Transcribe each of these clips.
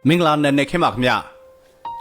မင်္ဂလာနံနက်ခင်းပါခင်ဗျာ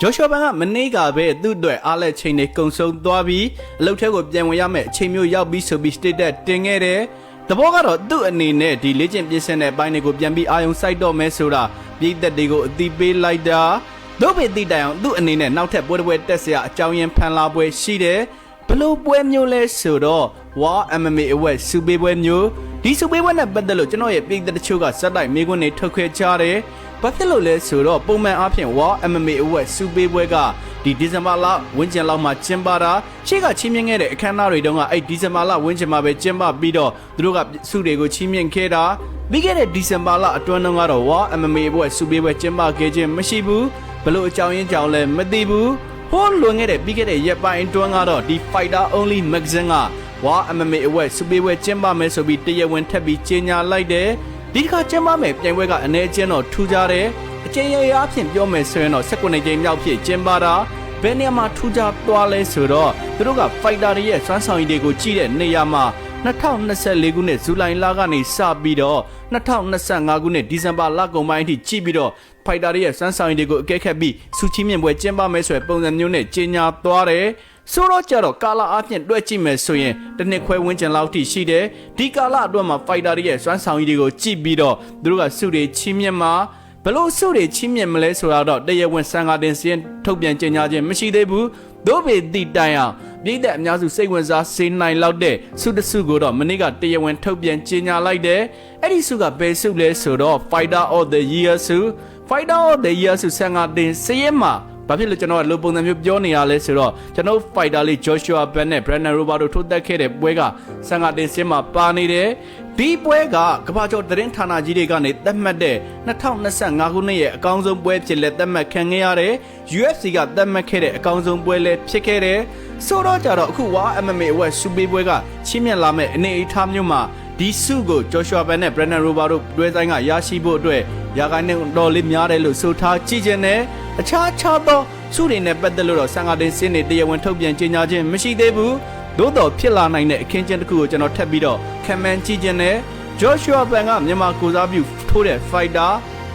ဂျိုရှွာဘန်ကမနေ့ကပဲသူ့အတွက်အားလက်ချိန်တွေကုံဆုံးသွားပြီးအလုပ်ထဲကိုပြန်ဝင်ရမယ့်အချိန်မျိုးရောက်ပြီးဆိုပြီး status တင်ခဲ့တယ်တဘောကတော့သူ့အနေနဲ့ဒီလေ့ကျင့်ပြင်ဆင်တဲ့အပိုင်းတွေကိုပြန်ပြီးအာရုံစိုက်တော့မယ်ဆိုတာပြည်သက်တွေကိုအသိပေးလိုက်တာတို့ပေတိတိုင်အောင်သူ့အနေနဲ့နောက်ထပ်ပွဲတက်စရာအကြောင်းရင်းဖန်လာပွဲရှိတယ်ဘလို့ပွဲမျိုးလဲဆိုတော့ War MMA အဝက်စူပေးပွဲမျိုးဒီစူပေးပွဲနဲ့ပတ်သက်လို့ကျွန်တော်ရဲ့ပြည်သက်တချို့ကစက်တိုက်မေးခွန်းတွေထုတ်ခဲ့ကြတယ်ဘာဖြစ်လို့လဲဆိုတော့ပုံမှန်အားဖြင့် War MMA အဝက်စူပေးပွဲကဒီဇင်ဘာလဝန်းကျင်လောက်မှာကျင်းပတာရှေ့ကချီးမြှင့်ခဲ့တဲ့အခမ်းအနားတွေတုန်းကအဲ့ဒီဇင်ဘာလဝန်းကျင်မှာပဲကျင်းပပြီးတော့သူတို့ကစုတွေကိုချီးမြှင့်ခဲ့တာပြီးခဲ့တဲ့ဒီဇင်ဘာလအတွင်းတုန်းကတော့ War MMA အဝက်စူပေးပွဲကျင်းပခဲ့ခြင်းမရှိဘူးဘလို့အကြောင်းရင်းကြောင့်လဲမသိဘူးဟိုးလွန်ခဲ့တဲ့ပြီးခဲ့တဲ့ရက်ပိုင်းအတွင်းကတော့ဒီ Fighter Only Magazine က War MMA အဝက်စူပေးပွဲကျင်းပမယ်ဆိုပြီးတရားဝင်ထပ်ပြီးကြေညာလိုက်တယ်ဒီတစ်ခါကျင်းပမယ်ပြိုင်ပွဲကအနေအချင်းတော့ထူးခြားတယ်အကျဉ်းရအဖြစ်ပြောမယ်ဆိုရင်တော့19ကြိမ်မြောက်ဖြစ်ကျင်းပတာဘယ်နေရာမှာထူးခြားသွားလဲဆိုတော့သူတို့က Fighter တွေရဲ့စွမ်းဆောင်ရည်တွေကိုကြည့်တဲ့နေရာမှာ2024ခုနှစ်ဇူလိုင်လကနေစပြီးတော့2025ခုနှစ်ဒီဇင်ဘာလကုန်ပိုင်းအထိကြည့်ပြီးတော့ Fighter တွေရဲ့စွမ်းဆောင်ရည်တွေကိုအကဲခတ်ပြီးစူချီမြင့်ပွဲကျင်းပမယ်ဆိုတဲ့ပုံစံမျိုးနဲ့ကြေညာသွားတယ်ဆိုတော့ကြတော့ကာလာအပြင်တွဲကြည့်မယ်ဆိုရင်တစ်နှစ်ခွဲဝန်းကျင်လောက်ထိရှိတယ်ဒီကာလာအတွက်မှာ Fighter တွေရဲ့စွမ်းဆောင်ရည်တွေကိုကြည့်ပြီးတော့သူတို့ကစုတွေချီးမြှင့်မှာဘလို့စုတွေချီးမြှင့်မလဲဆိုတော့တရားဝင်စံကားတင်စင်းထုတ်ပြန်ကြေညာခြင်းမရှိသေးဘူးဒို့ပေတိတိုင်အောင်ပြည်သက်အများစုစိတ်ဝင်စားစေနိုင်လောက်တဲ့စုတစုကိုတော့မနေ့ကတရားဝင်ထုတ်ပြန်ကြေညာလိုက်တယ်အဲ့ဒီစုကဘယ်စုလဲဆိုတော့ Fighter of the Year စု Fighter of the Year စုစံကားတင်စရင်မှာဘာဖြစ်လို့ကျွန်တော်ကလိုပုံစံမျိုးပြောနေရလဲဆိုတော့ကျွန်တော် Fighter လေး Joshua Ben နဲ့ Brandon Roberto ထိုးတက်ခဲ့တဲ့ပွဲကစံကားတင်စင်းမှာပါနေတယ်ဒီပွဲကကမ္ဘာကျော်သတင်းဌာနကြီးတွေကနေသတ်မှတ်တဲ့2025ခုနှစ်ရဲ့အကောင်းဆုံးပွဲဖြစ်လက်သတ်မှတ်ခံခဲ့ရတယ် UFC ကသတ်မှတ်ခဲ့တဲ့အကောင်းဆုံးပွဲလည်းဖြစ်ခဲ့တယ်ဆိုတော့ကြတော့အခု War MMA အဝက်စူပေးပွဲကချီးမြှင့်လာမဲ့အနေအထားမျိုးမှာဒီစုကို Joshua Ben နဲ့ Brandon Roberto တွဲဆိုင်ကရရှိဖို့အတွက်ရာဂိုင်းနဲ့တော်လေးများတယ်လို့ဆိုထားကြည့်ခြင်းနဲ့အခြားသောစုတွေနဲ့ပတ်သက်လို့တော့စံကားတင်စင်းတွေတရားဝင်ထုတ်ပြန်ကြေညာခြင်းမရှိသေးဘူးသို့တော်ဖြစ်လာနိုင်တဲ့အခင်းကျင်းတစ်ခုကိုကျွန်တော်ထပ်ပြီးတော့ခံမှန်းကြည့်ခြင်းနဲ့ Joshua Ben ကမြန်မာကိုစားပြုထိုးတဲ့ Fighter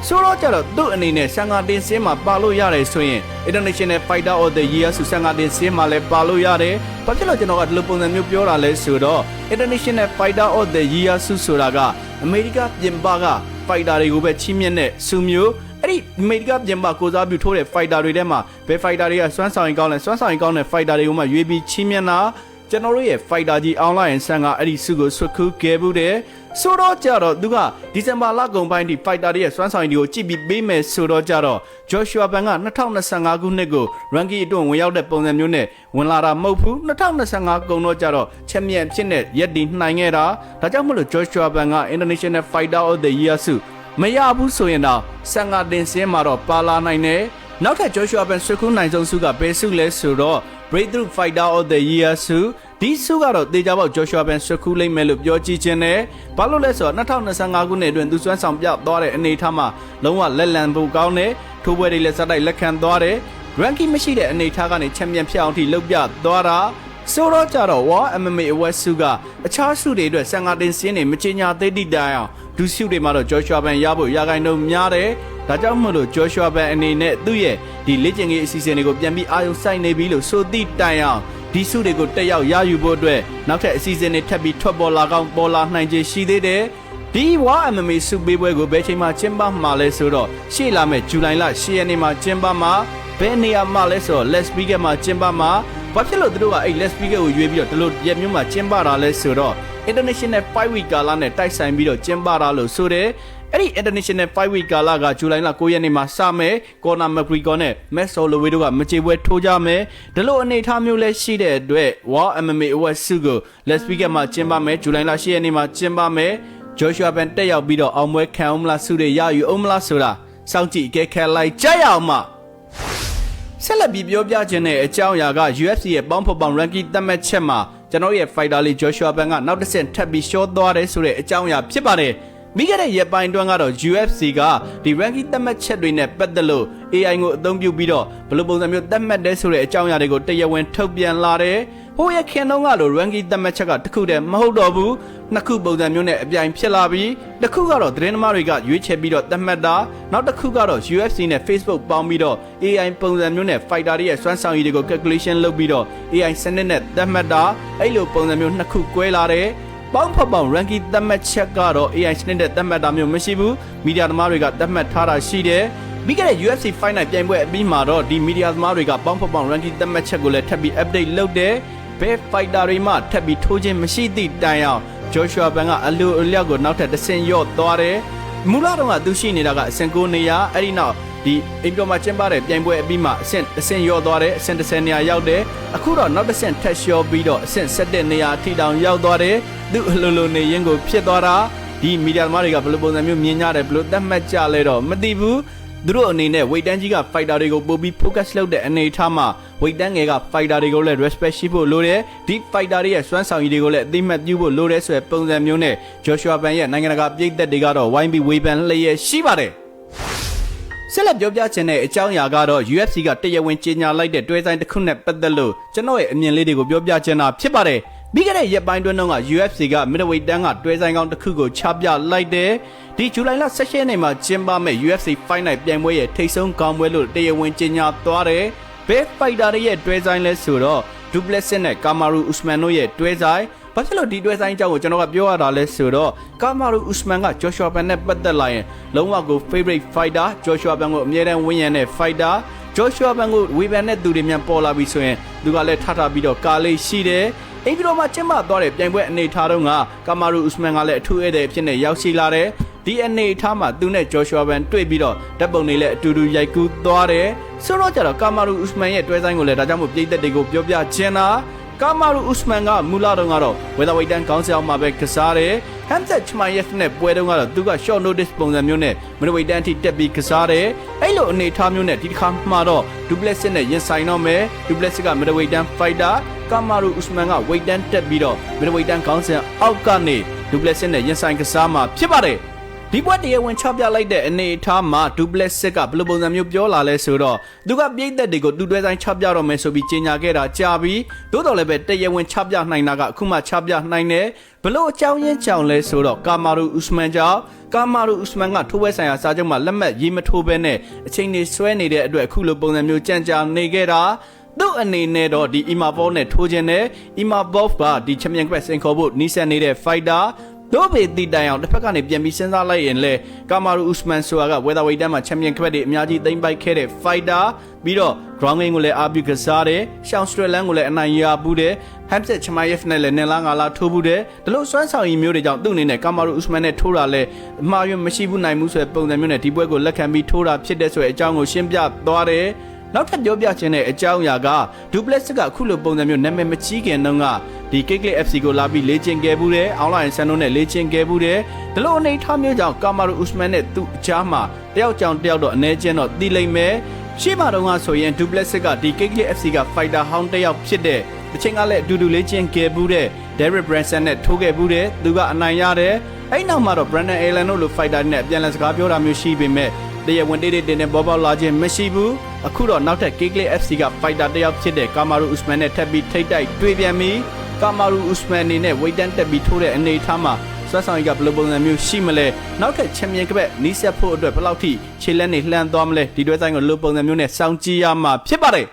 ဆိုတော့ကြတော့သူ့အနေနဲ့စံကားတင်စင်းမှာပါလို့ရတယ်ဆိုရင် International Fighter of the Year ဆိုစံကားတင်စင်းမှာလည်းပါလို့ရတယ်ဘာဖြစ်လို့ကျွန်တော်ကဒီလိုပုံစံမျိုးပြောတာလဲဆိုတော့ International Fighter of the Year ဆိုတာကအမေရိကပြင်ပက Fighter တွေကိုပဲချီးမြှင့်တဲ့စုမျိုးအဲ့ဒီအမေရိကပြင်ပကိုစားပြုထိုးတဲ့ Fighter တွေထဲမှာဘယ် Fighter တွေကစွမ်းဆောင်ရင်ကောင်းလဲစွမ်းဆောင်ရင်ကောင်းတဲ့ Fighter တွေကိုမှရွေးပြီးချီးမြှင့်တာကျွန်တော်တို့ရဲ့ Fighter ကြီး online ဆန်ကအဲ့ဒီစုကိုဆွတ်ခူးခဲ့ဘူးတယ်ဆိုတော့ကြတော့သူကဒီဇင်ဘာလကုန်ပိုင်းထိ Fighter တွေရဲ့စွမ်းဆောင်ရည်တွေကိုကြည့်ပြီးပေးမယ်ဆိုတော့ကြတော့ Joshua Ben က2025ခုနှစ်ကို ranking အတွင်းဝင်ရောက်တဲ့ပုံစံမျိုးနဲ့ဝင်လာတာမဟုတ်ဘူး2025ကုန်တော့ကြတော့ချက်မြတ်ဖြစ်တဲ့ရက်ဒီနှိုင်ခဲ့တာဒါကြောင့်မလို့ Joshua Ben က International Fighter of the Year စုမရဘူးဆိုရင်တော့စံကားတင်စင်းမှာတော့ပါလာနိုင်တယ်နောက်ထပ် Joshua Ben ဆွတ်ခူးနိုင်ဆုံးစုကဘယ်စုလဲဆိုတော့ Breakthrough Fighter of the Year စုဒီစုကတော့တေချာပေါက် Joshua Ben ဆွတ်ခူးလိမ့်မယ်လို့ပြောကြည့်ခြင်းနဲ့ဘာလို့လဲဆိုတော့2025ခုနှစ်အတွင်းသူစွမ်းဆောင်ပြသွားတဲ့အနေအထားမှာလုံးဝလက်လံဖို့ကောင်းတယ်ထိုးပွဲတွေလည်းစတိုက်လက်ခံသွားတယ် ranking မရှိတဲ့အနေအထားကနေချန်ပီယံဖြစ်အောင်ထိလုပ်ပြသွားတာဆိုတော့ကြတော့ War MMA အဝက်စုကအခြားစုတွေအတွက်စံကားတင်စင်းတွေမချညာသေးတိတိုင်အောင်ဒူးစုတွေမှာတော့ Joshua Ben ရဖို့ရာဂိုင်းတော့များတယ်ဒါကြောင့်မို့လို့ Joshua Ben အနေနဲ့သူ့ရဲ့ဒီလေ့ကျင့်ရေးအစီအစဉ်တွေကိုပြန်ပြီးအာရုံစိုက်နေပြီလို့ဆိုသည့်တိုင်အောင်ဒီစုတွေကိုတက်ရောက်ရယူဖို့အတွက်နောက်ထပ်အစီအစဉ်တွေထပ်ပြီးထွက်ပေါ်လာကောင်းပေါ်လာနိုင်ခြေရှိသေးတယ်ဒီ War MMA စုပေးပွဲကိုဘယ်ချိန်မှကျင်းပမှာလဲဆိုတော့ရှေ့လာမယ့်ဇူလိုင်လ10ရက်နေ့မှာကျင်းပမှာဘယ်နေရာမှာလဲဆိုတော့ Las Vegas မှာကျင်းပမှာဘာဖြစ်လို့သူတို့ကအဲ့ Las Vegas ကိုရွေးပြီးတော့ဒီလိုရက်မျိုးမှာကျင်းပတာလဲဆိုတော့ International Fight Week ကာလနဲ့တိုက်ဆိုင်ပြီးတော့ကျင်းပတာလို့ဆိုတယ်အဲ့ဒီ International Fight Week ကာလကဇူလိုင်လ9ရက်နေ့မှာစမယ်ကော်နာမက်ဂရီဂေါနဲ့မက်ဆိုလိုဝေးတို့ကမကြေပွဲထိုးကြမယ်ဒီလိုအနေအထားမျိုးလဲရှိတဲ့အတွက် War MMA အဝက်စုကို Las Vegas မှာကျင်းပမယ်ဇူလိုင်လ10ရက်နေ့မှာကျင်းပမယ် Joshua Ben တက်ရောက်ပြီးတော့အောင်ပွဲခံအောင်မလားစုတွေရယူအောင်မလားဆိုတာစောင့်ကြည့်အကဲခတ်လိုက်ကြရအောင်မဆက်လက်ပြီးပြောပြခြင်းတဲ့အကြောင်းအရာက UFC ရဲ့ပေါင်းဖော်ပေါင်း ranking သတ်မှတ်ချက်မှာကျွန်တော်ရဲ့ Fighter လေး Joshua Ben ကနောက်တစ်ဆင့်ထပ်ပြီးရှော့သွားတယ်ဆိုတဲ့အကြောင်းအရာဖြစ်ပါတယ်မိခဲ့တဲ့ရက်ပိုင်းတွင်းကတော့ UFC ကဒီ ranking သတ်မှတ်ချက်တွေနဲ့ပတ်သက်လို့ AI ကိုအသုံးပြုပြီးတော့ဘယ်လိုပုံစံမျိုးသတ်မှတ်တယ်ဆိုတဲ့အကြောင်းအရာတွေကိုတရားဝင်ထုတ်ပြန်လာတယ် ဟိုရဲ့ခင်တော့ကလို ranking သတ်မှတ်ချက်ကတစ်ခုတည်းမဟုတ်တော့ဘူးနှစ်ခုပုံစံမျိုးနဲ့အပြိုင်ဖြစ်လာပြီးတစ်ခုကတော့သတင်းသမားတွေကရွေးချယ်ပြီးတော့သတ်မှတ်တာနောက်တစ်ခုကတော့ UFC နဲ့ Facebook ပေါင်းပြီးတော့ AI ပုံစံမျိုးနဲ့ fighter တွေရဲ့စွမ်းဆောင်ရည်တွေကို calculation လုပ်ပြီးတော့ AI စနစ်နဲ့သတ်မှတ်တာအဲ့လိုပုံစံမျိုးနှစ်ခုကွဲလာတယ်ပေါင်းဖပေါင်း ranking သတ်မှတ်ချက်ကတော့ AI စနစ်နဲ့သတ်မှတ်တာမျိုးမရှိဘူးမီဒီယာသမားတွေကသတ်မှတ်ထားတာရှိတယ်ပြီးခဲ့တဲ့ UFC Fight Night ပြိုင်ပွဲအပြီးမှာတော့ဒီမီဒီယာသမားတွေကပေါင်းဖပေါင်း ranking သတ်မှတ်ချက်ကိုလည်းထပ်ပြီး update လုပ်တယ်ဘယ် fighter တွေမှထပ်ပြီးထိုးခြင်းမရှိသည့်တိုင်အောင် Joshua Ban ကအလိုအလျောက်ကိုနောက်ထပ်တစ်ဆင့်ရော့သွားတယ်မူလတော့ကသူရှိနေတာကအဆင့်9နေရာအဲ့ဒီနောက်ဒီအိမ်ပြောမှာကျင်းပတဲ့ပြိုင်ပွဲအပြီးမှာအဆင့်ရော့သွားတယ်အဆင့်10နေရာရောက်တယ်အခုတော့နောက်တစ်ဆင့်ထပ်လျှော့ပြီးတော့အဆင့်17နေရာထိတောင်ရောက်သွားတယ်သူအလိုလိုနေရင်ကိုဖြစ်သွားတာဒီမီဒီယာသမားတွေကဘယ်လိုပုံစံမျိုးမြင်ကြတယ်ဘယ်လိုသတ်မှတ်ကြလဲတော့မသိဘူးသူတို့အနေနဲ့ဝိတ်တန်းကြီးက fighter တွေကိုပို့ပြီး focus လုပ်တဲ့အနေအထားမှာဝိတ်တန်းငယ်က fighter တွေကိုလည်း respect ရှိဖို့လိုတယ်ဒီ fighter တွေရဲ့စွမ်းဆောင်ရည်တွေကိုလည်းအသိမှတ်ပြုဖို့လိုတယ်ဆိုတဲ့ပုံစံမျိုးနဲ့ Joshua Ban ရဲ့နိုင်ငံတကာပြည်သက်တွေကတော့ဝိုင်းပြီးဝေဖန်လျက်ရှိပါတယ်ဆက်လက်ပြောပြချင်တဲ့အကြောင်းအရာကတော့ UFC ကတရားဝင်ကြေညာလိုက်တဲ့တွဲဆိုင်တစ်ခုနဲ့ပတ်သက်လို့ကျွန်တော်ရဲ့အမြင်လေးတွေကိုပြောပြချင်တာဖြစ်ပါတယ်ပြီးခဲ့တဲ့ရက်ပိုင်းတွင်းက UFC က middleweight တန်းကတွဲဆိုင်ကောင်းတစ်ခုကိုချပြလိုက်တယ်ဒီဇူလိုင်လ16ရက်နေ့မှာကျင်းပမယ့် UFC Fight Night ပြိုင်ပွဲရဲ့ထိပ်ဆုံးခေါင်းပွဲလို့တရားဝင်ကြေညာသွားတယ်ဘယ် fighter တွေရဲ့တွဲဆိုင်လဲဆိုတော့ Duplessis နဲ့ Kamaru Usman တို့ရဲ့တွဲဆိုင်ဘာဖြစ်လို့ဒီတွဲဆိုင်အကြောင်းကိုကျွန်တော်ကပြောရတာလဲဆိုတော့ Kamaru Usman က Joshua Ban နဲ့ပတ်သက်လာရင်လုံးဝကို favorite fighter Joshua Ban ကိုအမြဲတမ်းဝန်းရံတဲ့ fighter Joshua Ban ကိုဝေဖန်တဲ့သူတွေမြန်ပေါ်လာပြီဆိုရင်သူကလည်းထထပြီးတော့ကာလေးရှိတယ်အိမ်ပြည်တော်မှာကျင်းပသွားတဲ့ပြိုင်ပွဲအနေထားတုန်းကကာမာရူဥစမန်ကလည်းအထူးဧည့်သည်ဖြစ်နေရောက်ရှိလာတယ်ဒီအနေထားမှာသူနဲ့ဂျော်ရှွာဘန်တွေ့ပြီးတော့ဓာတ်ပုံတွေလည်းအတူတူရိုက်ကူးသွားတယ်ဆိုတော့ကျတော့ကာမာရူဥစမန်ရဲ့တွဲဆိုင်ကိုလည်းဒါကြောင့်မို့ပြည်သက်တွေကိုပြောပြချင်တာကာမာရူဥစမန်ကမူလာတုန်းကတော့ဝေသာဝိတ်တန်းခေါင်းဆောင်မှာပဲကစားတယ်ဟမ်ဇက်ချမိုင်ယက်နဲ့ပွဲတုန်းကတော့သူက short notice ပုံစံမျိုးနဲ့မီဒဝိတ်တန်းအထိတက်ပြီးကစားတယ်အဲ့လိုအနေထားမျိုးနဲ့ဒီတစ်ခါမှတော့ Duplessis နဲ့ရင်ဆိုင်တော့မယ် Duplessis ကမီဒဝိတ်တန်း fighterကာမာရူဥစမန်ကဝိတ်တန်းတက်ပြီးတော့မီဒဝိတ်တန်းခေါင်းဆောင်အောက်ကနေ Duplessis နဲ့ရင်ဆိုင်ကစားမှာဖြစ်ပါတယ်ဒီပွဲတရားဝင်ချပြလိုက်တဲ့အနေအထားမှာ Duplessis ကဘယ်လိုပုံစံမျိုးပြောလာလဲဆိုတော့သူကပြည်သက်တွေကိုသူတွဲဆိုင်ချပြတော့မယ်ဆိုပြီးကြေညာခဲ့တာကြာပြီသို့တော်လည်းပဲတရားဝင်ချပြနိုင်တာကအခုမှချပြနိုင်တယ်ဘလို့အကြောင်းရင်းကြောင့်လဲဆိုတော့ကာမာရူဥစမန်ကြောင့်ကာမာရူဥစမန်ကထိုးပွဲဆိုင်ရာစာချုပ်မှာလက်မှတ်ရေးမထိုးဘဲနဲ့အချိန်တွေဆွဲနေတဲ့အတွက်အခုလိုပုံစံမျိုးကြံ့ကြာနေခဲ့တာသူ့အနေနဲ့တော့ဒီ Imavov နဲ့ထိုးခြင်းနဲ့ Imavov ကဒီ Champion Quest စင်ခေါ်ဖို့နီးစပ်နေတဲ့ fighterတို့ပေတီတိုင်အောင်တစ်ဖက်ကနေပြန်ပြီးစဉ်းစားလိုက်ရင်လေကာမာရူဥစမန်ဆိုတာကဝေသာဝိတ်တန်းမှာချန်ပီယံခွက်တွေအများကြီးသိမ်းပိုက်ခဲ့တဲ့ fighter ပြီးတော့ ground game ကိုလည်းအားပြုကစားတယ်ရှောင်းစထရလန်ကိုလည်းအနိုင်ရဘူးတယ်ဟမ်ဇက်ချမိုင်ယက်နဲ့လည်းနင်လာငါလာထိုးဘူးတယ်ဒါလို့စွမ်းဆောင်ရည်မျိုးတွေကြောင့်သူ့အနေနဲ့ကာမာရူဥစမန်နဲ့ထိုးတာလဲအမှားယွင်းမရှိဘူးနိုင်ဘူးဆိုတဲ့ပုံစံမျိုးနဲ့ဒီပွဲကိုလက်ခံပြီးထိုးတာဖြစ်တဲ့ဆိုတဲ့အကြောင်းကိုရှင်းပြသွားတယ်နောက်ထပ်ပြောပြခြင်းတဲ့အကြောင်းအရာက Duplessis ကအခုလိုပုံစံမျိုးနာမည်မကြီးခင်တုန်းကဒီ Kicklet FC ကိုလာပြီးလေ့ကျင့်ခဲ့ဘူးတယ်။ online ဆန်တို့နဲ့လေ့ကျင့်ခဲ့ဘူးတယ်။ဒီလိုအနေထားမျိုးကြောင့် Kamaru Usman နဲ့သူ့အကြားမှာတယောက်ကြောင်တယောက်တော့အနေချင်းတော့တီးလိမ့်မယ်။ရှေ့မှာတော့ဆိုရင် Duplessis ကဒီ Kicklet FC က fighter ဟောင်းတယောက်ဖြစ်တဲ့တချိန်ကလည်းအတူတူလေ့ကျင့်ခဲ့ဘူးတဲ့ Derek Brunson နဲ့ထိုးခဲ့ဘူးတယ်။သူကအနိုင်ရတယ်။အဲ့နောက်မှာတော့ Brandon Allen တို့လို fighter နဲ့အပြန်အလှန်စကားပြောတာမျိုးရှိပေမဲ့တရားဝင်တေးတင်းနဲ့ပေါ်ပေါက်လာခြင်းမရှိဘူးအခုတော့နောက်ထပ် Kicklet FC က fighter တယောက်ဖြစ်တဲ့ Kamaru Usman နဲ့ထပ်ပြီးထိပ်တိုက်တွေ့ပြန်ပြီး Kamaru Usman အနေနဲ့ဝိတ်တန်းတက်ပြီးထိုးတဲ့အနေအထားမှာစွမ်းဆောင်ရည်ကဘယ်လိုပုံစံမျိုးရှိမလဲနောက်ထပ်ချန်ပီယံကပတ်နီးစပ်ဖို့အတွက်ဘယ်လောက်ထိခြေလက်နေလှမ်းသွားမလဲဒီတွဲဆိုင်ကိုလိုပုံစံမျိုးနဲ့စောင့်ကြည့်ရမှာဖြစ်ပါတယ်